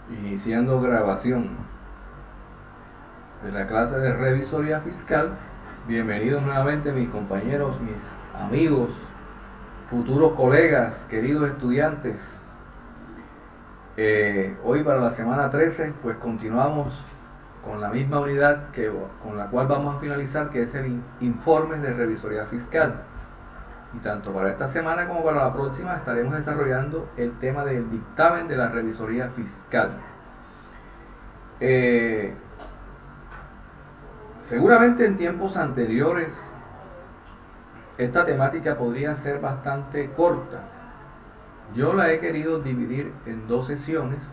Iniciando grabación de la clase de revisoría fiscal. Bienvenidos nuevamente mis compañeros, mis amigos, futuros colegas, queridos estudiantes. Hoy para la semana 13 pues continuamos con la misma unidad con la cual vamos a finalizar, que es el informe de revisoría fiscal. Y tanto para esta semana como para la próxima estaremos desarrollando el tema del dictamen de la revisoría fiscal. Seguramente en tiempos anteriores esta temática podría ser bastante corta. Yo la he querido dividir en 2 sesiones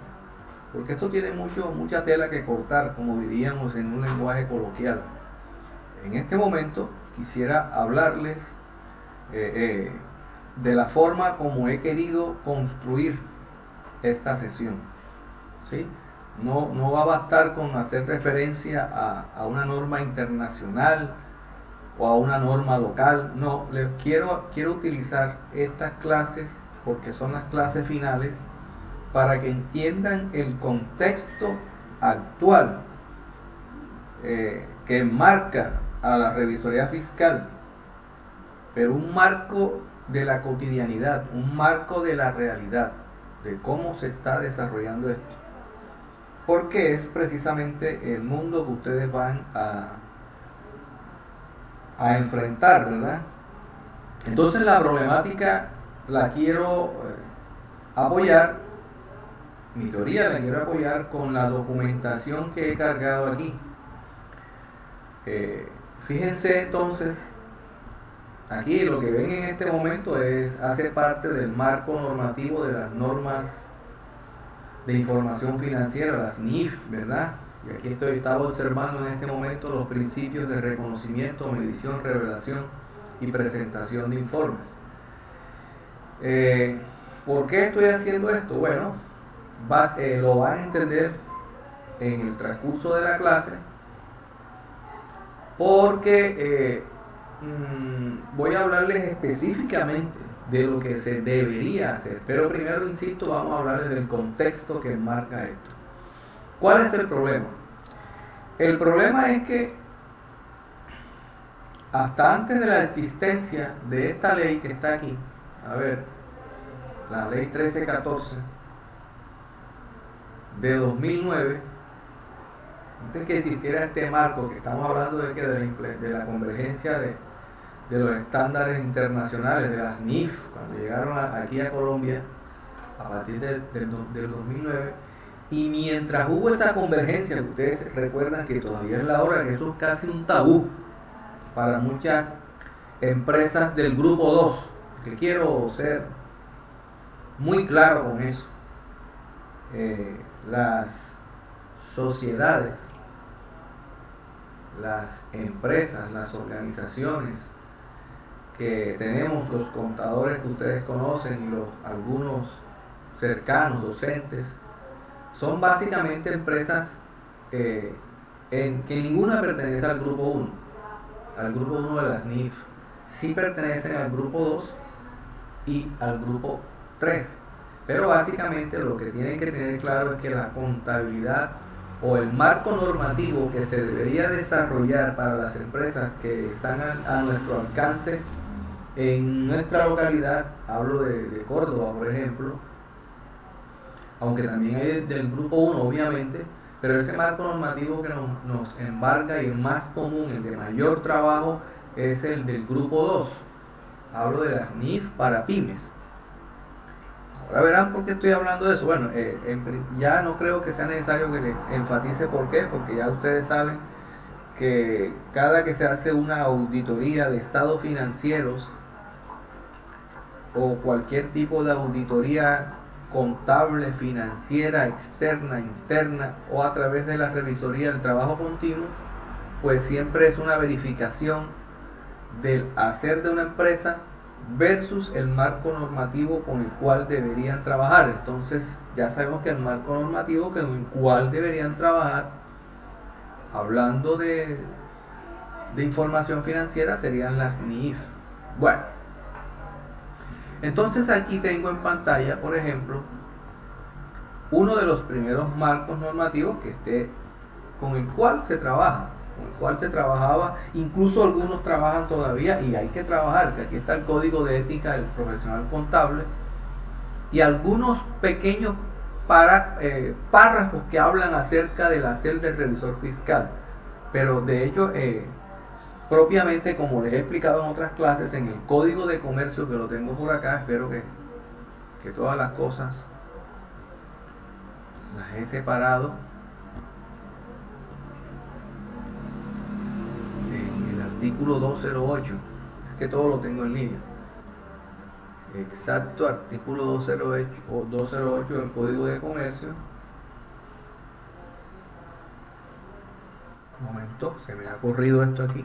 porque esto tiene mucha tela que cortar, como diríamos en un lenguaje coloquial. En este momento quisiera hablarles de la forma como he querido construir esta sesión, ¿sí? No va a bastar con hacer referencia a una norma internacional o a una norma local. No, quiero utilizar estas clases porque son las clases finales para que entiendan el contexto actual que enmarca a la revisoría fiscal, pero un marco de la cotidianidad, un marco de la realidad, de cómo se está desarrollando esto. Porque es precisamente el mundo que ustedes van a enfrentar, ¿verdad? Entonces la problemática la quiero apoyar, mi teoría la quiero apoyar con la documentación que he cargado aquí. Fíjense entonces, aquí lo que ven en este momento hace parte del marco normativo de las normas de información financiera, las NIF, ¿verdad? Y aquí estaba observando en este momento los principios de reconocimiento, medición, revelación y presentación de informes. ¿Por qué estoy haciendo esto? Bueno, lo van a entender en el transcurso de la clase, porque voy a hablarles específicamente de lo que se debería hacer, pero primero, insisto, vamos a hablarles del contexto que enmarca esto. ¿Cuál es el problema? El problema es que hasta antes de la existencia de esta ley que está aquí, a ver, la ley 1314 de 2009, antes que existiera este marco, que estamos hablando de la convergencia de los estándares internacionales, de las NIF, cuando llegaron aquí a Colombia a partir del 2009, y mientras hubo esa convergencia, ustedes recuerdan que todavía es la hora, que eso es casi un tabú para muchas empresas del grupo 2, que quiero ser muy claro con eso. Las sociedades, las empresas, las organizaciones que tenemos, los contadores que ustedes conocen y algunos cercanos, docentes, son básicamente empresas en que ninguna pertenece al grupo 1, de las NIF. Sí pertenecen al grupo 2 y al grupo 3, pero básicamente lo que tienen que tener claro es que la contabilidad o el marco normativo que se debería desarrollar para las empresas que están a nuestro alcance en nuestra localidad, hablo de Córdoba, por ejemplo, aunque también hay del grupo 1, obviamente, pero ese marco normativo que nos embarca y el más común, el de mayor trabajo, es el del grupo 2. Hablo de las NIF para pymes. Ahora verán por qué estoy hablando de eso. Bueno, ya no creo que sea necesario que les enfatice por qué, porque ya ustedes saben que cada que se hace una auditoría de estados financieros o cualquier tipo de auditoría contable, financiera, externa, interna o a través de la revisoría del trabajo continuo, pues siempre es una verificación del hacer de una empresa versus el marco normativo con el cual deberían trabajar. Entonces ya sabemos que el marco normativo con el cual deberían trabajar, hablando de información financiera, serían las NIF. Bueno, entonces aquí tengo en pantalla, por ejemplo, uno de los primeros marcos normativos con el cual se trabaja, con el cual se trabajaba, incluso algunos trabajan todavía y hay que trabajar, que aquí está el Código de Ética del Profesional Contable y algunos pequeños párrafos que hablan acerca del hacer del revisor fiscal, pero de hecho propiamente, como les he explicado en otras clases, en el Código de Comercio, que lo tengo por acá, espero que todas las cosas las he separado. En el artículo 208, es que todo lo tengo en línea. Exacto, artículo 208 del Código de Comercio. Un momento, se me ha corrido esto aquí.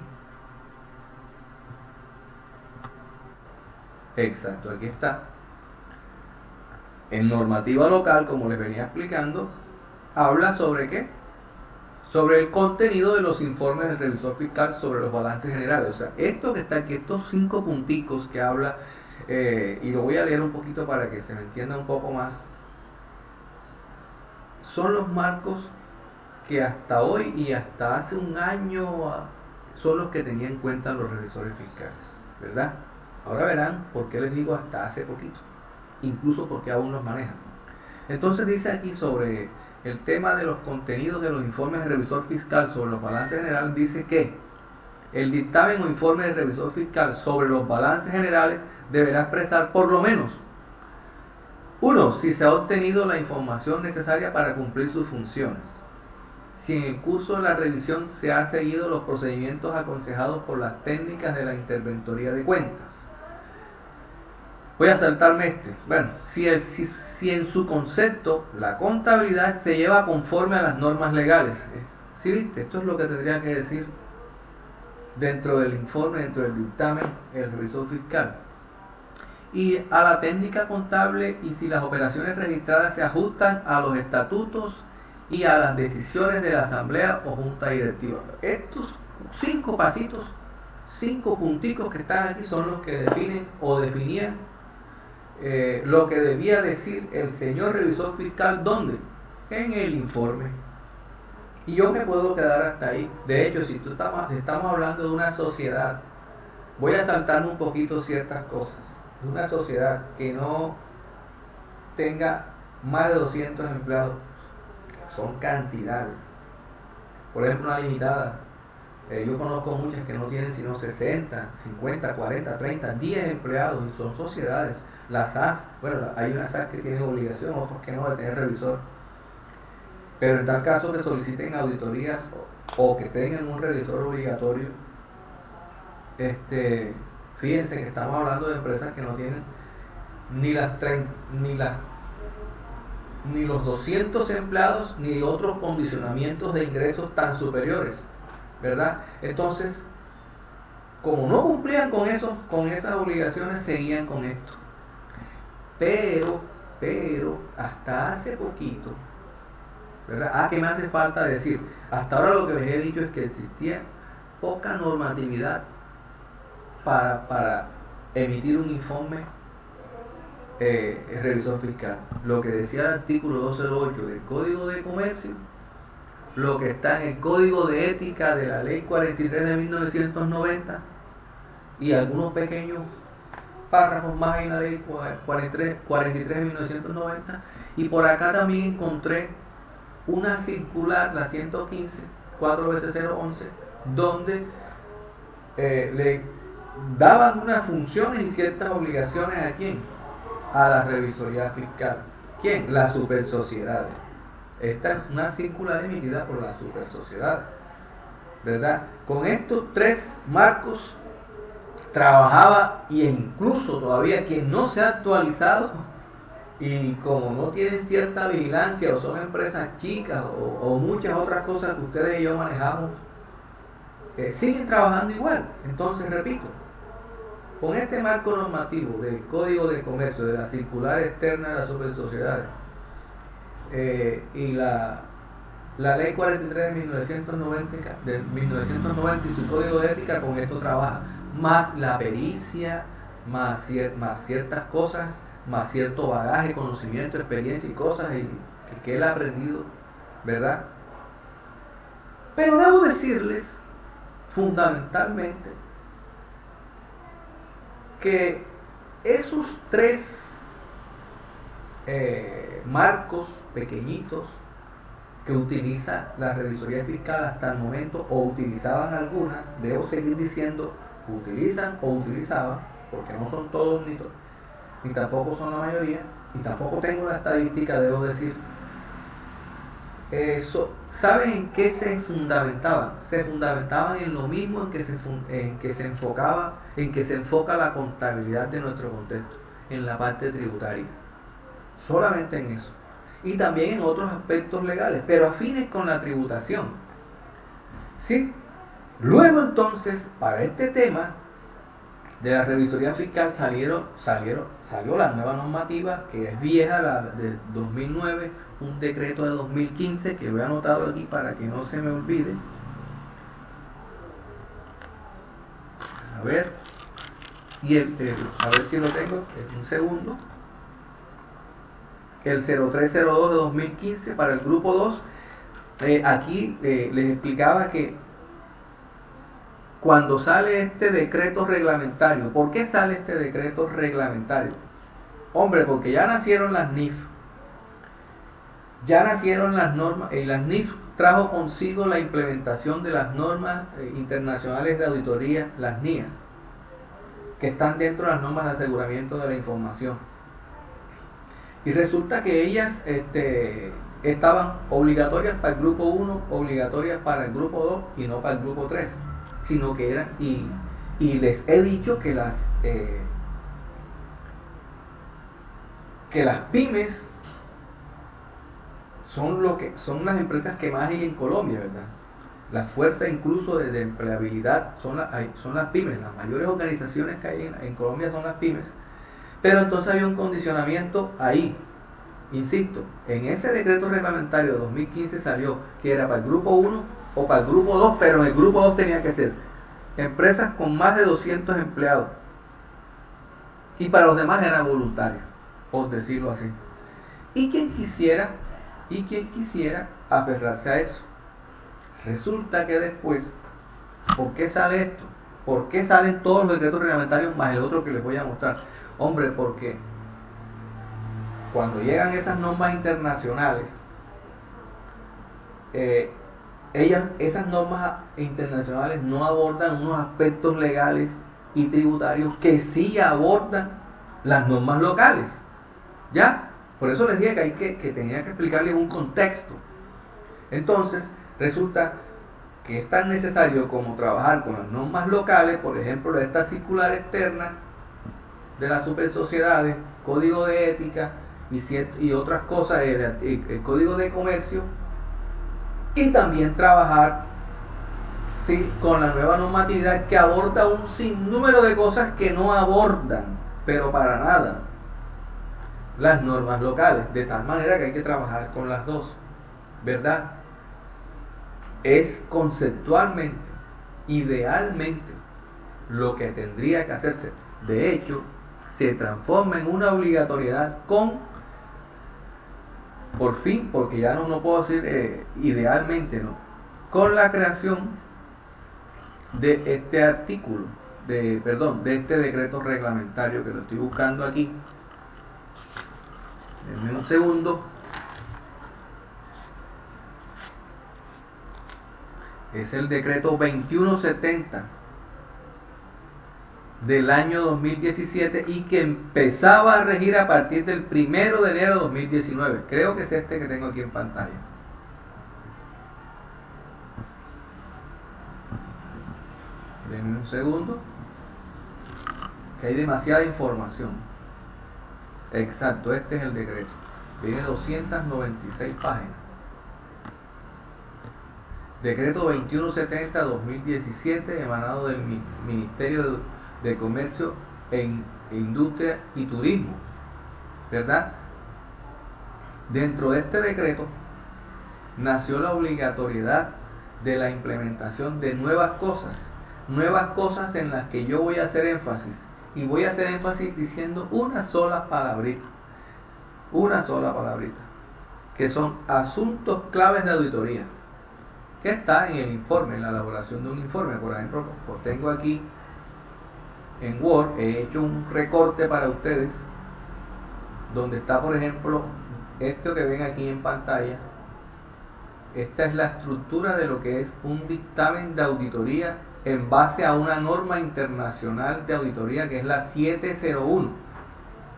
Exacto, aquí está. En normativa local, como les venía explicando, habla sobre ¿qué? Sobre el contenido de los informes del revisor fiscal sobre los balances generales. O sea, esto que está aquí, estos 5 punticos que habla, y lo voy a leer un poquito para que se me entienda un poco más, son los marcos que hasta hoy y hasta hace un año son los que tenían en cuenta los revisores fiscales, ¿verdad? Ahora verán por qué les digo hasta hace poquito, incluso porque aún los manejan. Entonces dice aquí sobre el tema de los contenidos de los informes del revisor fiscal sobre los balances generales, dice que el dictamen o informe del revisor fiscal sobre los balances generales deberá expresar por lo menos 1. Si se ha obtenido la información necesaria para cumplir sus funciones, si en el curso de la revisión se han seguido los procedimientos aconsejados por las técnicas de la interventoría de cuentas. Voy a saltarme Bueno, si en su concepto la contabilidad se lleva conforme a las normas legales. ¿Sí viste? Esto es lo que tendría que decir dentro del informe, dentro del dictamen, el revisor fiscal. Y a la técnica contable y si las operaciones registradas se ajustan a los estatutos y a las decisiones de la asamblea o junta directiva. Estos 5 pasitos, 5 punticos que están aquí son los que definen o definían lo que debía decir el señor revisor fiscal. ¿Dónde? En el informe. Y yo me puedo quedar hasta ahí. De hecho, si estamos hablando de una sociedad, voy a saltarme un poquito ciertas cosas. De una sociedad que no tenga más de 200 empleados, son cantidades. Por ejemplo, una limitada. Yo conozco muchas que no tienen sino 60, 50, 40, 30, 10 empleados y son sociedades. Las SAS, bueno, hay unas SAS que tienen obligación, otros que no, de tener revisor. Pero en tal caso que soliciten auditorías o que tengan un revisor obligatorio, fíjense que estamos hablando de empresas que no tienen ni los 200 empleados ni otros condicionamientos de ingresos tan superiores, ¿verdad? Entonces, como no cumplían con esas obligaciones, seguían con esto. Pero hasta hace poquito, ¿verdad? ¿Qué me hace falta decir? Hasta ahora lo que les he dicho es que existía poca normatividad para emitir un informe revisor fiscal. Lo que decía el artículo 208 del Código de Comercio, lo que está en el Código de Ética de la Ley 43 de 1990 y algunos pequeños párrafos más en la Ley 43 de 1990. Y por acá también encontré una circular, la 115 4/011, donde le daban unas funciones y ciertas obligaciones a quién, a la revisoría fiscal. ¿Quién? Las supersociedades. Esta es una circular emitida por la supersociedad, ¿verdad? Con estos 3 marcos trabajaba, y incluso todavía que no se ha actualizado, y como no tienen cierta vigilancia o son empresas chicas o muchas otras cosas que ustedes y yo manejamos, siguen trabajando igual. Entonces, repito, con este marco normativo del Código de Comercio, de la circular externa de las supersociedades y la Ley 43 de 1990 y su Código de Ética, con esto trabaja, más la pericia, más ciertas cosas, más cierto bagaje, conocimiento, experiencia y cosas, y que él ha aprendido, ¿verdad? Pero debo decirles, fundamentalmente, que esos tres marcos pequeñitos que utiliza la revisoría fiscal hasta el momento, o utilizaban algunas, debo seguir diciendo, utilizan o utilizaban, porque no son todos ni tampoco son la mayoría, y tampoco tengo la estadística, debo decir. ¿Saben en qué se fundamentaban? Se fundamentaban en lo mismo en que se enfoca la contabilidad de nuestro contexto, en la parte tributaria. Solamente en eso. Y también en otros aspectos legales, pero afines con la tributación. ¿Sí? Luego entonces, para este tema de la revisoría fiscal salió la nueva normativa, que es vieja, la de 2009, un decreto de 2015 que lo he anotado aquí para que no se me olvide. A ver, a ver si lo tengo, un segundo. El 0302 de 2015 para el grupo 2. Aquí les explicaba que cuando sale este decreto reglamentario, ¿por qué sale este decreto reglamentario? Hombre, porque ya nacieron las NIF, ya nacieron las normas, y las NIF trajo consigo la implementación de las normas internacionales de auditoría, las NIA, que están dentro de las normas de aseguramiento de la información. Y resulta que ellas estaban obligatorias para el grupo 1, obligatorias para el grupo 2 y no para el grupo 3, sino que eran, y les he dicho que las pymes son las empresas que más hay en Colombia, ¿verdad? La fuerza incluso de empleabilidad son las pymes. Las mayores organizaciones que hay en Colombia son las pymes. Pero entonces hay un condicionamiento ahí. Insisto, en ese decreto reglamentario de 2015 salió que era para el grupo 1 o para el grupo 2, pero en el grupo 2 tenía que ser empresas con más de 200 empleados. Y para los demás era voluntario, por decirlo así. Y quien quisiera aferrarse a eso. Resulta que después, ¿por qué sale esto? ¿Por qué salen todos los decretos reglamentarios más el otro que les voy a mostrar? Hombre, porque cuando llegan esas normas internacionales, esas normas internacionales no abordan unos aspectos legales y tributarios que sí abordan las normas locales. ¿Ya? Por eso les dije que tenía que explicarles un contexto. Entonces, resulta que es tan necesario como trabajar con las normas locales, por ejemplo, esta circular externa de las supersociedades, código de ética y otras cosas, el código de comercio, y también trabajar, ¿sí?, con la nueva normatividad que aborda un sinnúmero de cosas que no abordan, pero para nada, las normas locales, de tal manera que hay que trabajar con las dos, ¿verdad? Es conceptualmente, idealmente, lo que tendría que hacerse. De hecho, se transforma en una obligatoriedad por fin, porque ya no puedo decir idealmente, no, con la creación de este artículo, de este decreto reglamentario, que lo estoy buscando aquí. Denme un segundo. Es el decreto 2170 del año 2017 y que empezaba a regir a partir del 1 de enero de 2019. Creo que es este que tengo aquí en pantalla. Denme un segundo, que hay demasiada información. Exacto, este es el decreto. Tiene 296 páginas. Decreto 2170-2017, emanado del Ministerio de Comercio e Industria y Turismo, ¿verdad? Dentro de este decreto nació la obligatoriedad de la implementación de nuevas cosas en las que yo voy a hacer énfasis, y voy a hacer énfasis diciendo una sola palabrita, que son asuntos claves de auditoría, que está en el informe, en la elaboración de un informe. Por ejemplo, pues tengo aquí en Word, he hecho un recorte para ustedes, donde está, por ejemplo, esto que ven aquí en pantalla. Esta es la estructura de lo que es un dictamen de auditoría en base a una norma internacional de auditoría que es la 701.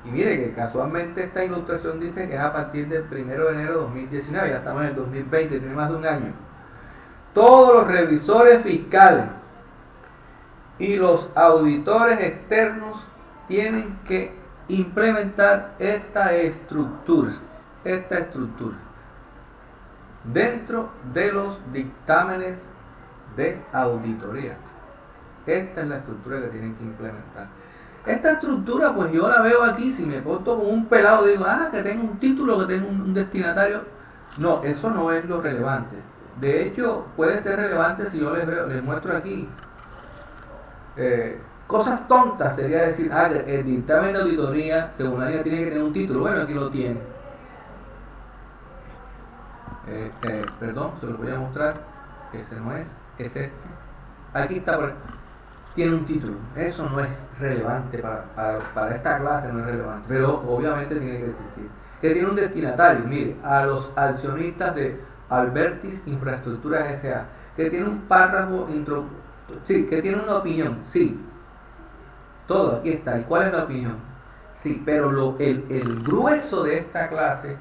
Y mire que casualmente esta ilustración dice que es a partir del 1 de enero de 2019, ya estamos en el 2020, tiene más de un año. Todos los revisores fiscales y los auditores externos tienen que implementar esta estructura dentro de los dictámenes de auditoría. Esta es la estructura que tienen que implementar. Esta estructura, pues yo la veo aquí, si me porto como un pelado, digo, que tengo un título, que tengo un destinatario. No, eso no es lo relevante. De hecho, puede ser relevante si yo les muestro aquí. Cosas tontas sería decir, el dictamen de auditoría, según la línea, tiene que tener un título. Bueno, aquí lo tiene. Perdón, se lo voy a mostrar. Ese no es este. Aquí está, tiene un título. Eso no es relevante para esta clase, no es relevante, pero obviamente tiene que existir. Que tiene un destinatario, mire, a los accionistas de Albertis Infraestructuras S.A., que tiene un párrafo sí, que tiene una opinión, sí, todo aquí está. ¿Y cuál es la opinión? Sí, pero el grueso de esta clase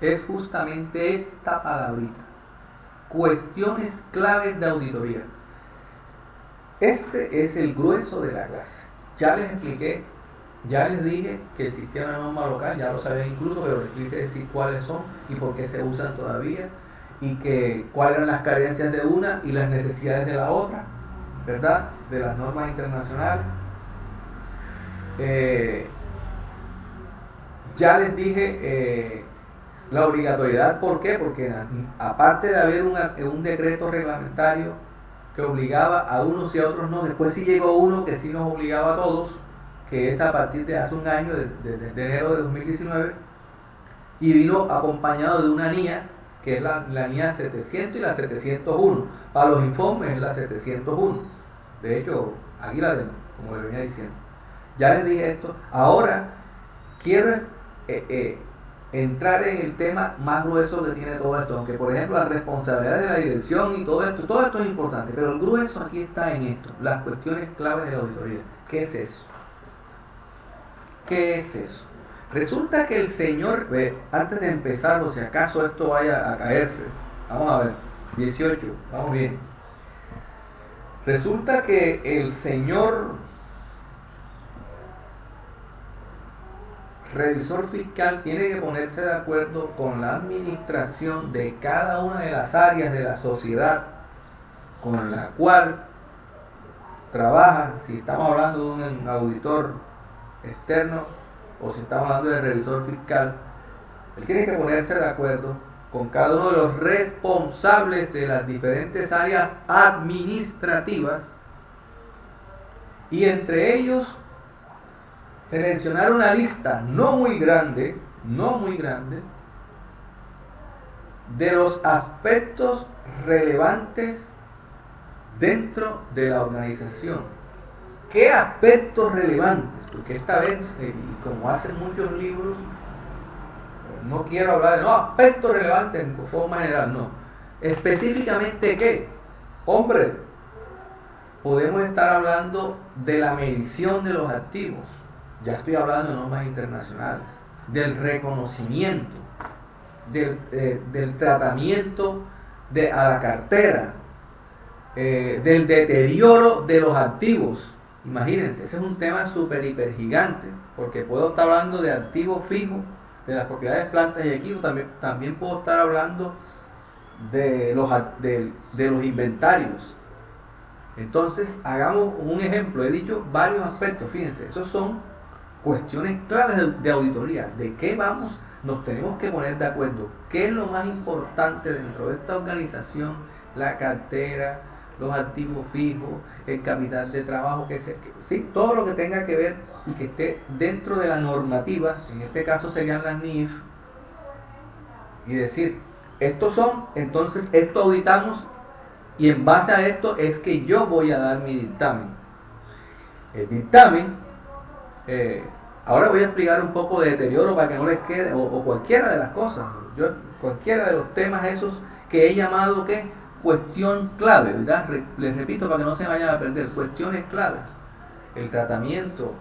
es justamente esta palabrita: cuestiones claves de auditoría. Este es el grueso de la clase. Ya les expliqué, ya les dije que existía una norma local, ya lo sabían incluso, pero les quise decir cuáles son y por qué se usan todavía, y que cuáles eran las carencias de una y las necesidades de la otra, ¿verdad? De las normas internacionales. Ya les dije la obligatoriedad. ¿Por qué? Porque aparte de haber un decreto reglamentario que obligaba a unos y a otros no, después sí llegó uno que sí nos obligaba a todos, que es a partir de hace un año, de enero de 2019, y vino acompañado de una NIA, que es la NIA 700 y la 701. Para los informes es la 701. De hecho, aquí la tengo, como les venía diciendo. Ya les dije esto. Ahora quiero entrar en el tema más grueso que tiene todo esto, aunque por ejemplo la responsabilidad de la dirección y todo esto es importante, pero el grueso aquí está en esto, las cuestiones claves de la auditoría. ¿Qué es eso? ¿Qué es eso? Resulta que el señor, antes de empezar, o si acaso esto vaya a caerse, vamos a ver, 18, vamos bien. Resulta que el señor revisor fiscal tiene que ponerse de acuerdo con la administración de cada una de las áreas de la sociedad con la cual trabaja, si estamos hablando de un auditor externo o si estamos hablando de revisor fiscal. Él tiene que ponerse de acuerdo con cada uno de los responsables de las diferentes áreas administrativas y entre ellos seleccionar una lista no muy grande de los aspectos relevantes dentro de la organización. ¿Qué aspectos relevantes? Porque esta vez, y como hacen muchos libros, no quiero hablar de aspectos relevantes en forma general, no. Específicamente, ¿qué? Hombre, podemos estar hablando de la medición de los activos. Ya estoy hablando de normas internacionales, del reconocimiento, del tratamiento a la cartera, del deterioro de los activos. Imagínense, ese es un tema súper hiper gigante, porque puedo estar hablando de activos fijos, de las propiedades, plantas y equipos, también puedo estar hablando de los inventarios. Entonces, hagamos un ejemplo. He dicho varios aspectos, fíjense, esos son cuestiones claves de auditoría. ¿De qué nos tenemos que poner de acuerdo? ¿Qué es lo más importante dentro de esta organización? La cartera, los activos fijos, el capital de trabajo, sí, todo lo que tenga que ver y que esté dentro de la normativa. En este caso serían las NIF, y decir, estos son, entonces esto auditamos y en base a esto es que yo voy a dar mi dictamen. El dictamen, ahora voy a explicar un poco de deterioro para que no les quede, o cualquiera de las cosas, cualquiera de los temas esos que he llamado que cuestión clave, ¿verdad? Les repito para que no se vayan a perder, cuestiones claves. El tratamiento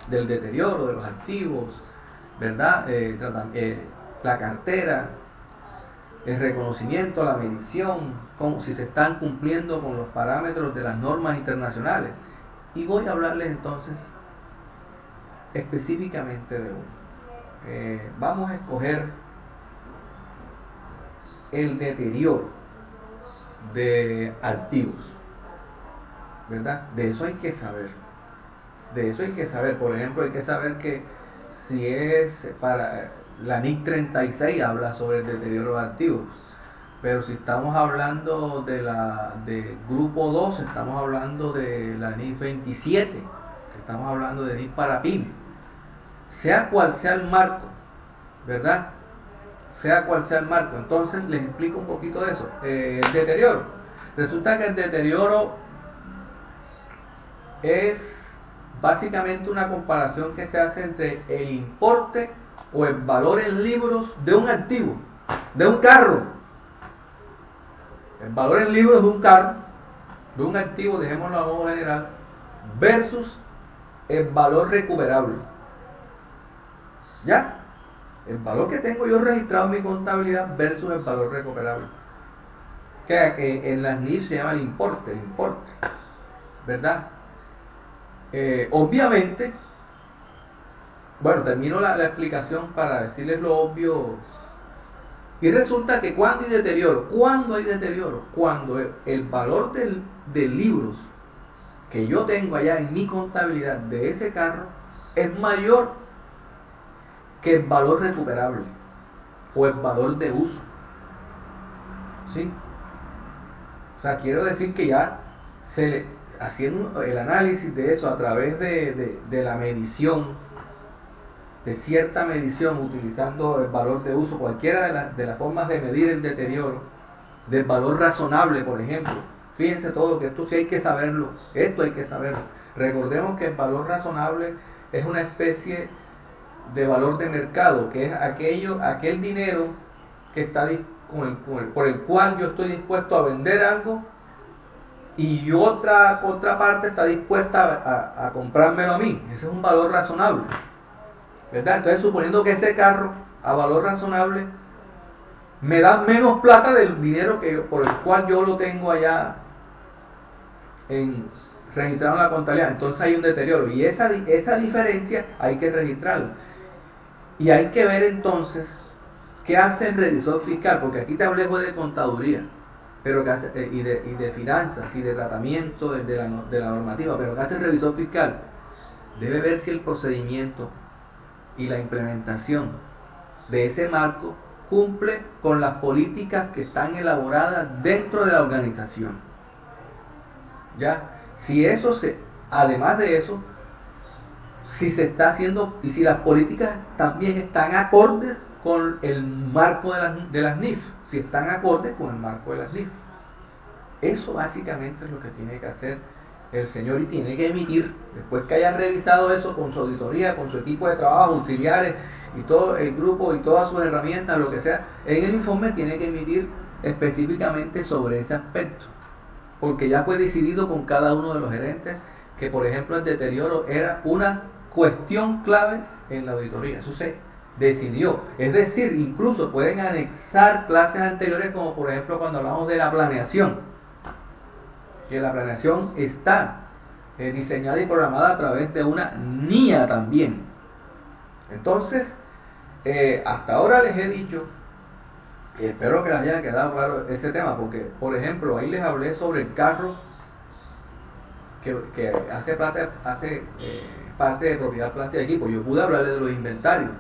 del deterioro de los activos, ¿verdad? La cartera, el reconocimiento, la medición, como si se están cumpliendo con los parámetros de las normas internacionales. Y voy a hablarles entonces específicamente de uno. Vamos a escoger el deterioro de activos, ¿verdad? De eso hay que saber. Por ejemplo, hay que saber que si es para la NIC 36 habla sobre el deterioro de activos, pero si estamos hablando de grupo 2, estamos hablando de la NIC 27, estamos hablando de NIC para PYME, sea cual sea el marco, ¿verdad? Sea cual sea el marco. Entonces les explico un poquito de eso. El deterioro. Resulta que el deterioro es básicamente una comparación que se hace entre el importe o el valor en libros de un activo, de un carro. El valor en libros de un carro, de un activo, dejémoslo a modo general, versus el valor recuperable. ¿Ya? El valor que tengo yo registrado en mi contabilidad versus el valor recuperable. Que en las NIF se llama el importe, ¿verdad? Obviamente, bueno, termino la explicación para decirles lo obvio. Y resulta que cuando hay deterioro, cuando el valor de libros que yo tengo allá en mi contabilidad de ese carro es mayor que el valor recuperable o el valor de uso. ¿Sí? O sea, quiero decir que ya haciendo el análisis de eso a través de la medición, de cierta medición, utilizando el valor de uso, cualquiera de las formas de medir el deterioro, del valor razonable, por ejemplo. Fíjense todo que esto sí hay que saberlo, esto hay que saberlo. Recordemos que el valor razonable es una especie de valor de mercado, que es aquel dinero que está por el cual yo estoy dispuesto a vender algo y otra parte está dispuesta a comprármelo a mí. Ese es un valor razonable, ¿verdad? Entonces, suponiendo que ese carro a valor razonable me da menos plata del dinero por el cual yo lo tengo allá registrado en la contabilidad, entonces hay un deterioro y esa diferencia hay que registrarla. Y hay que ver entonces qué hace el revisor fiscal, porque aquí te hablé de contaduría, pero que hace, y de finanzas y de tratamiento de la normativa, pero ¿qué hace el revisor fiscal? Debe ver si el procedimiento y la implementación de ese marco cumple con las políticas que están elaboradas dentro de la organización. ¿Ya? Si además de eso, si se está haciendo y si las políticas también están acordes con el marco de las NIF, si están acordes con el marco de las NIF. Eso básicamente es lo que tiene que hacer el señor y tiene que emitir, después que haya revisado eso con su auditoría, con su equipo de trabajo, auxiliares y todo el grupo y todas sus herramientas, lo que sea, en el informe tiene que emitir específicamente sobre ese aspecto, porque ya fue decidido con cada uno de los gerentes que, por ejemplo, el deterioro era una cuestión clave en la auditoría. Eso se decidió. Es decir, incluso pueden anexar clases anteriores, como por ejemplo cuando hablamos de la planeación, que la planeación está diseñada y programada a través de una NIA también. Entonces, hasta ahora les he dicho, y espero que les haya quedado claro ese tema, porque, por ejemplo, ahí les hablé sobre el carro que hace parte de propiedad planta de equipo. Yo pude hablarle de los inventarios,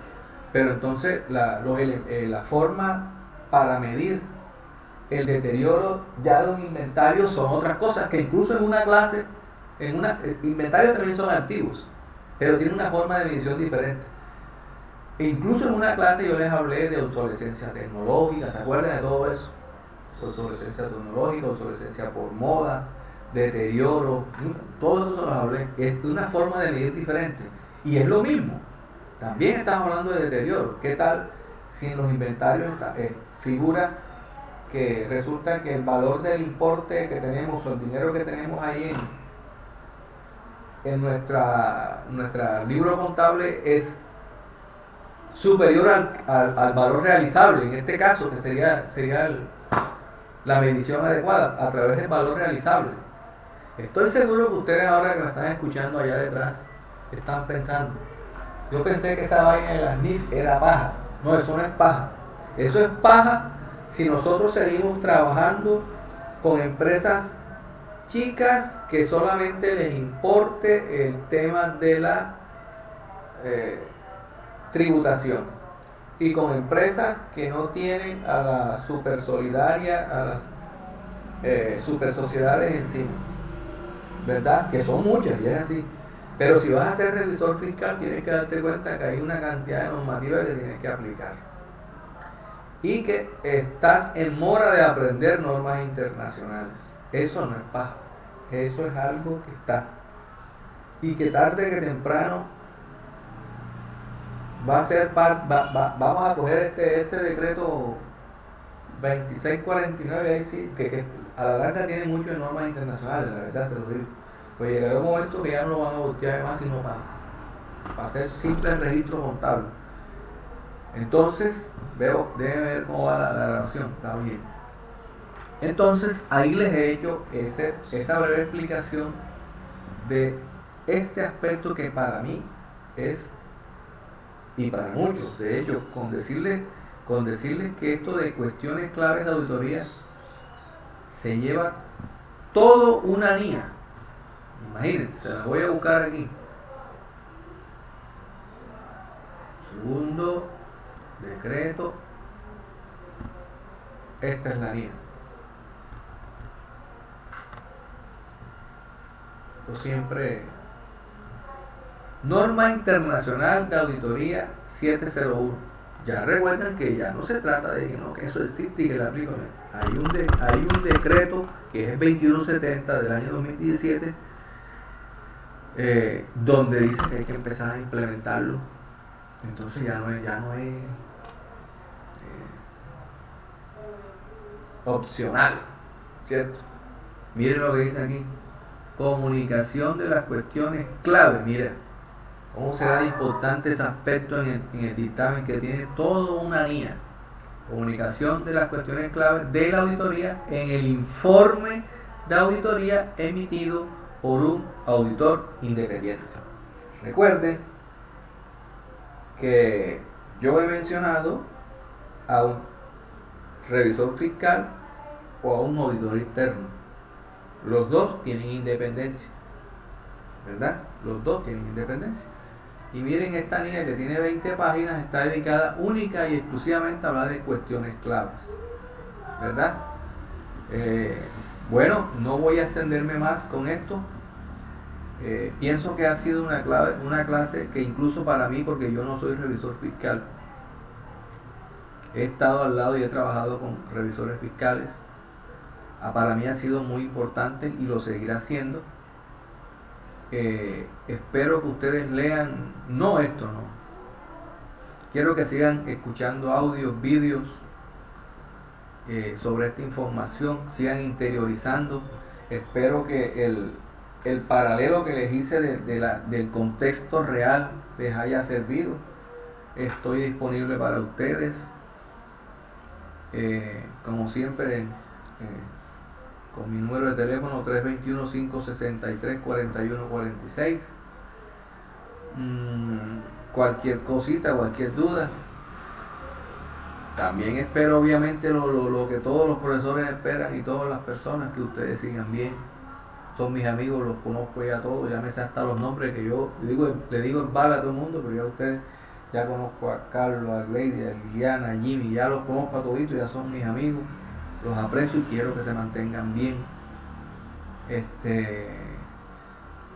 pero entonces la forma para medir el deterioro ya de un inventario son otras cosas, que incluso en una clase, inventarios también son activos, pero tienen una forma de medición diferente. E incluso en una clase yo les hablé de obsolescencia tecnológica, ¿se acuerdan de todo eso? Obsolescencia tecnológica, obsolescencia por moda, deterioro, todo eso se los hablé. Es una forma de medir diferente. Y es lo mismo. También estamos hablando de deterioro. ¿Qué tal si en los inventarios figura que resulta que el valor del importe que tenemos o el dinero que tenemos ahí en nuestra libro contable es superior al valor realizable, en este caso, que sería la medición adecuada a través del valor realizable? Estoy seguro que ustedes ahora que me están escuchando allá detrás están pensando, yo pensé que esa vaina de las NIF era paja. No, eso no es paja. Eso es paja si nosotros seguimos trabajando con empresas chicas que solamente les importe el tema de la tributación, y con empresas que no tienen a la super solidaria, a las super sociedades encima, ¿verdad? Que son muchas y es así. Pero si vas a ser revisor fiscal, tienes que darte cuenta que hay una cantidad de normativas que tienes que aplicar y que estás en mora de aprender normas internacionales. Eso no es paja, eso es algo que está, y que tarde que temprano va a ser vamos a coger este decreto 2649, ahí sí, que a la larga tiene muchas normas internacionales, la verdad se los digo. Pues llegará un momento que ya no lo van a voltear más, sino para hacer simple registro contable. Entonces, déjenme ver cómo va la grabación, está bien. Entonces, ahí les he hecho esa breve explicación de este aspecto que para mí es, y para muchos, de hecho, con decirles que esto de cuestiones claves de auditoría se lleva todo una niña. Imagínense, se las voy a buscar aquí. Segundo decreto. Esta es la niña. Esto siempre. Norma Internacional de Auditoría 701. Ya recuerdan que ya no se trata de que eso existe y que la aplico. Hay un decreto que es el 2170 del año 2017, donde dice que hay que empezar a implementarlo. Entonces ya no es opcional, ¿cierto? Miren lo que dice aquí: comunicación de las cuestiones clave. Mira cómo será importante ese aspecto en el dictamen, que tiene todo una línea. Comunicación de las cuestiones clave de la auditoría en el informe de auditoría emitido por un auditor independiente. Recuerden que yo he mencionado a un revisor fiscal o a un auditor externo. Los dos tienen independencia, ¿verdad? Los dos tienen independencia. Y miren, esta niña que tiene 20 páginas está dedicada única y exclusivamente a hablar de cuestiones claves, ¿verdad? Bueno, no voy a extenderme más con esto. Pienso que ha sido una clase que incluso para mí, porque yo no soy revisor fiscal, he estado al lado y he trabajado con revisores fiscales, para mí ha sido muy importante y lo seguirá siendo. Espero que ustedes lean, no, quiero que sigan escuchando audios, vídeos sobre esta información, sigan interiorizando. Espero que el paralelo que les hice del contexto real les haya servido. Estoy disponible para ustedes, como siempre, con mi número de teléfono 321-563-4146. Cualquier cosita, cualquier duda. También espero, obviamente, lo que todos los profesores esperan, y todas las personas, que ustedes sigan bien. Son mis amigos, los conozco ya todos, ya me sé hasta los nombres que yo le digo en bala a todo el mundo, pero ya ustedes, ya conozco a Carlos, a Lady, a Liliana, a Jimmy, ya los conozco a toditos, ya son mis amigos. Los aprecio y quiero que se mantengan bien.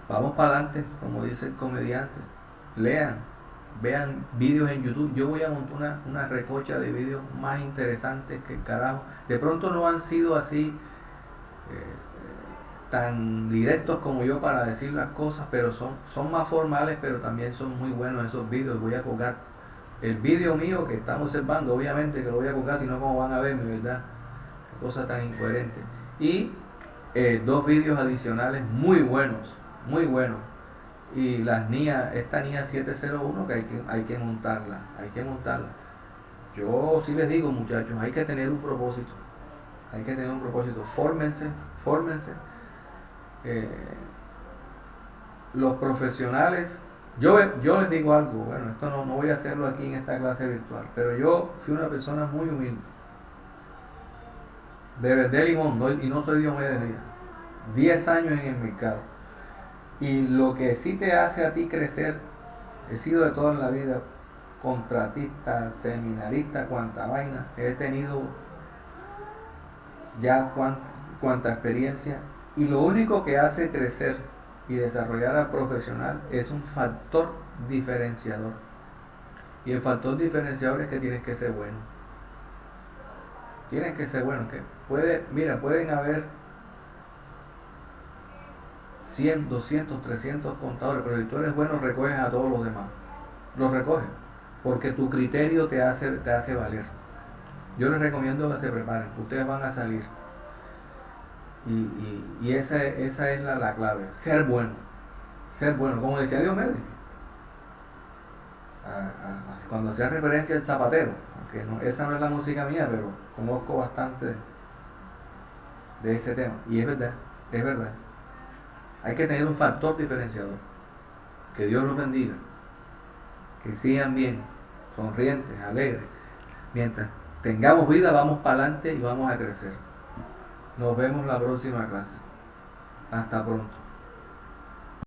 Vamos para adelante, como dice el comediante. Lean, vean vídeos en YouTube. Yo voy a montar una recocha de vídeos más interesantes que el carajo. De pronto no han sido así tan directos como yo para decir las cosas, pero son más formales, pero también son muy buenos esos vídeos. Voy a colgar el vídeo mío que están observando, obviamente que lo voy a colgar, si no como van a ver, ¿verdad? Qué cosa tan incoherente. Y 2 vídeos adicionales muy buenos, y esta NIA 701 que hay que montarla. Yo sí les digo, muchachos, hay que tener un propósito, fórmense. Los profesionales, yo les digo algo, bueno, esto no voy a hacerlo aquí en esta clase virtual, pero yo fui una persona muy humilde, de vender limón, y no soy Diomedes Díaz, 10 años en el mercado, y lo que sí te hace a ti crecer, he sido de toda la vida contratista, seminarista, cuanta vaina, he tenido ya cuanta experiencia, y lo único que hace crecer y desarrollar al profesional es un factor diferenciador, y el factor diferenciador es que tienes que ser bueno, que pueden haber 100, 200, 300 contadores, pero si tú eres bueno, recoges a todos los demás, los recoges, porque tu criterio te hace valer. Yo les recomiendo que se preparen, ustedes van a salir, y esa es la clave, ser bueno, como decía Diomedes, cuando hacía referencia al zapatero, aunque esa no es la música mía, pero conozco bastante de ese tema, y es verdad, hay que tener un factor diferenciador. Que Dios los bendiga, que sigan bien, sonrientes, alegres. Mientras tengamos vida, vamos para adelante y vamos a crecer. Nos vemos la próxima clase. Hasta pronto.